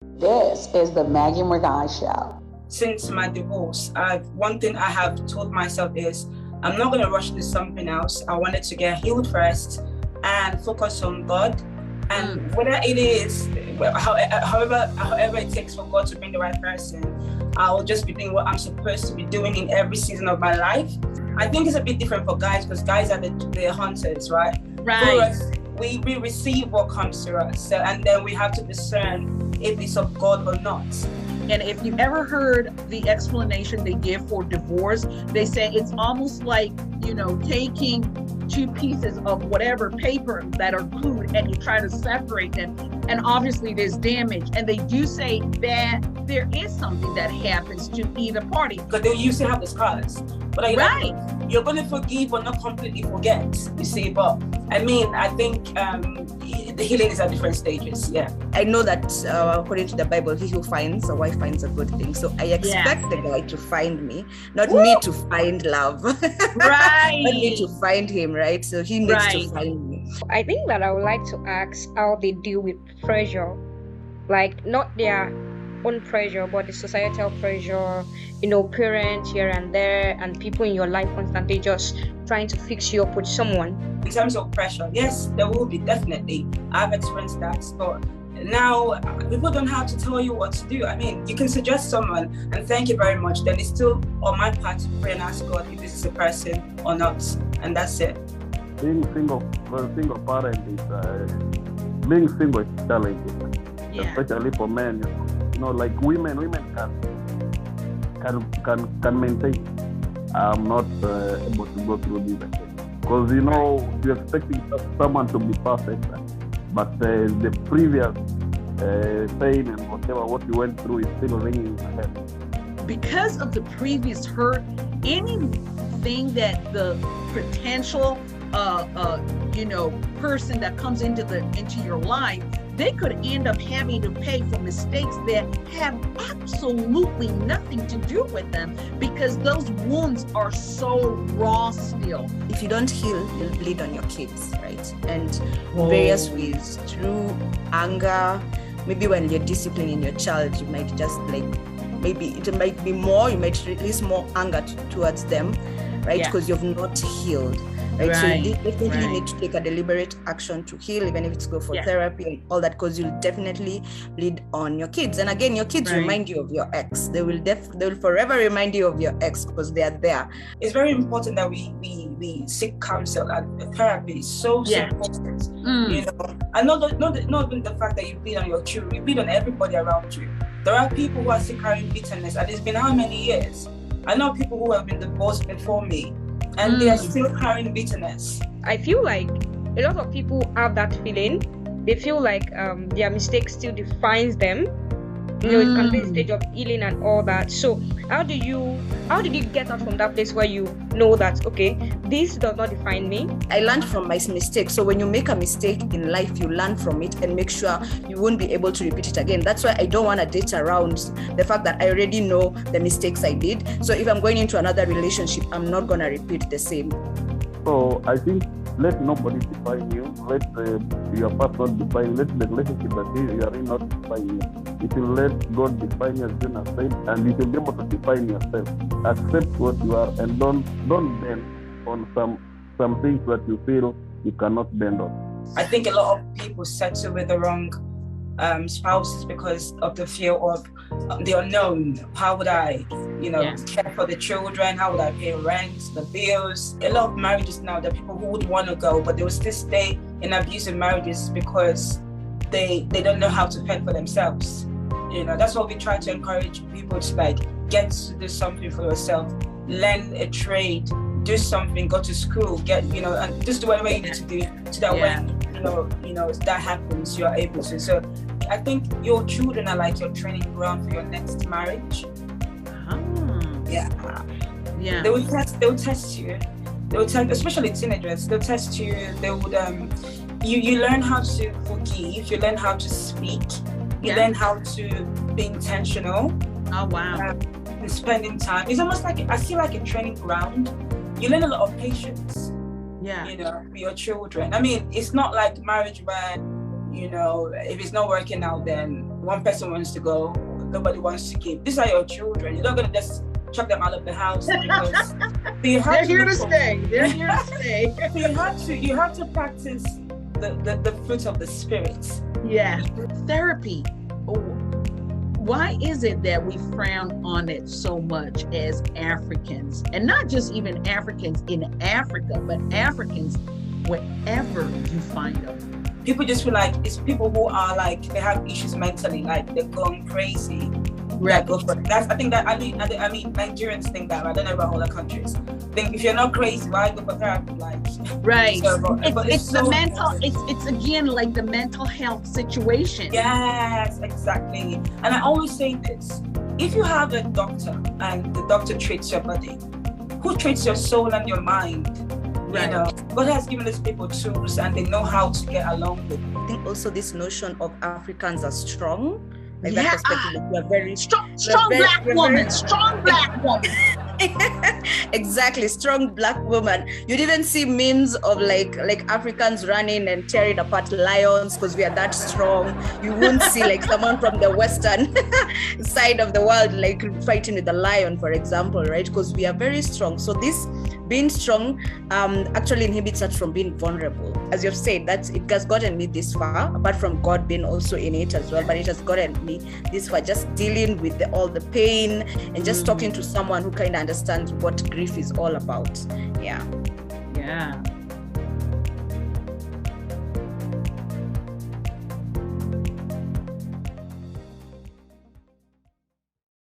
This is the Maggie Morgan Show. Since my divorce, one thing I have told myself is I'm not going to rush to something else. I wanted to get healed first and focus on God. And whether it is, however it takes for God to bring the right person, I'll just be doing what I'm supposed to be doing in every season of my life. I think it's a bit different for guys because guys are the hunters, right? Right. For us, we receive what comes to us, so, and then we have to discern if it's of God or not. And if you ever heard the explanation they give for divorce, they say it's almost like, taking two pieces of whatever paper that are glued and you try to separate them. And obviously there's damage. And they do say that there is something that happens to either party. Because they used to have the scars. But right. You're going to forgive but not completely forget, you see. But I think the healing is at different stages, yeah. I know that according to the Bible, he who finds a wife finds a good thing. So I expect the guy to find me, not me to find love. Right. Not me to find him, right? So he needs to find me. I think that I would like to ask how they deal with pressure, like not their own pressure, but the societal pressure, parents here and there, and people in your life constantly just trying to fix you up with someone. In terms of pressure, yes, there will be, definitely. I've experienced that, but now people don't have to tell you what to do. You can suggest someone and thank you very much. Then it's still on my part to pray and ask God if this is a person or not, and that's it. Being single parent being single is challenging, especially for men. Like women can maintain. I'm not able to go through this again. Because you're expecting someone to be perfect, but the previous pain and what you went through is still ringing in my head. Because of the previous hurt, anything that the potential person that comes into your life, they could end up having to pay for mistakes that have absolutely nothing to do with them because those wounds are so raw still. If you don't heal, you'll bleed on your kids, right? And various ways, through anger. Maybe when you're disciplining your child, you might just maybe it might be more, you might release more anger towards them, right? Because you've not healed. Right. So you definitely need to take a deliberate action to heal, even if it's go for therapy and all that, because you'll definitely bleed on your kids. And again, your kids remind you of your ex. They will forever remind you of your ex because they are there. It's very important that we seek counsel and therapy. It's so important. And not even the fact that you bleed on your children, you bleed on everybody around you. There are people who are still carrying bitterness, and it's been how many years? I know people who have been divorced before me, and they are still carrying bitterness. I feel like a lot of people have that feeling. They feel like their mistake still defines them. It can be a stage of healing and all that. So how did you get out from that place where you know that, okay, this does not define me? I learned from my mistake. So when you make a mistake in life, you learn from it and make sure you won't be able to repeat it again. That's why I don't want to date around the fact that I already know the mistakes I did. So if I'm going into another relationship, I'm not going to repeat the same. So I think let nobody define you. Let your past not define. Let the relationship that you are in not define you. If you let God define you, as Jonah said, and you will be able to define yourself. Accept what you are, and don't bend on some things that you feel you cannot bend on. I think a lot of people settle with the wrong spouses because of the fear of the unknown. How would I, care for the children? How would I pay rent, the bills? A lot of marriages now, there are people who would want to go, but they will still stay in abusive marriages because they don't know how to fend for themselves. That's what we try to encourage people to get to do something for yourself, learn a trade, do something, go to school, and just do whatever you need to do so that when that happens, you are able to. So I think your children are like your training ground for your next marriage. Yeah. They will test you. They will test, especially teenagers. They'll test you. They would you learn how to forgive. You learn how to speak. You learn how to be intentional. Oh wow. And spending time. It's almost like I see like a training ground. You learn a lot of patience. For your children. It's not like marriage where, if it's not working out, then one person wants to go, nobody wants to keep. These are your children. You're not gonna just chuck them out of the house because they're here to stay. They're here to stay. You have to practice the fruit of the spirit. Yeah. Therapy. Why is it that we frown on it so much as Africans, and not just even Africans in Africa, but Africans wherever you find them? People just feel like it's people who are like, they have issues mentally, like they're going crazy. Right. Go for it. I mean Nigerians think that. I don't know about other countries. Think if you're not crazy, why go for therapy? Like, right. So, it's the mental. It's again like the mental health situation. Yes, exactly. And I always say this: if you have a doctor and the doctor treats your body, who treats your soul and your mind? Right. You know, God has given these people tools, and they know how to get along with it. I think also this notion of Africans are strong. Like Yeah. that perspective, we are very Strong black woman. Strong black woman. Exactly, strong black woman. You'd even see memes of like Africans running and tearing apart lions because we are that strong. You won't see like someone from the western side of the world like fighting with a lion, for example, right? Because we are very strong. So this being strong actually inhibits us from being vulnerable. As you've said, that it has gotten me this far, apart from God being also in it as well, but it has gotten me this far, just dealing with all the pain and just talking to someone who kind of understands what grief is all about. Yeah.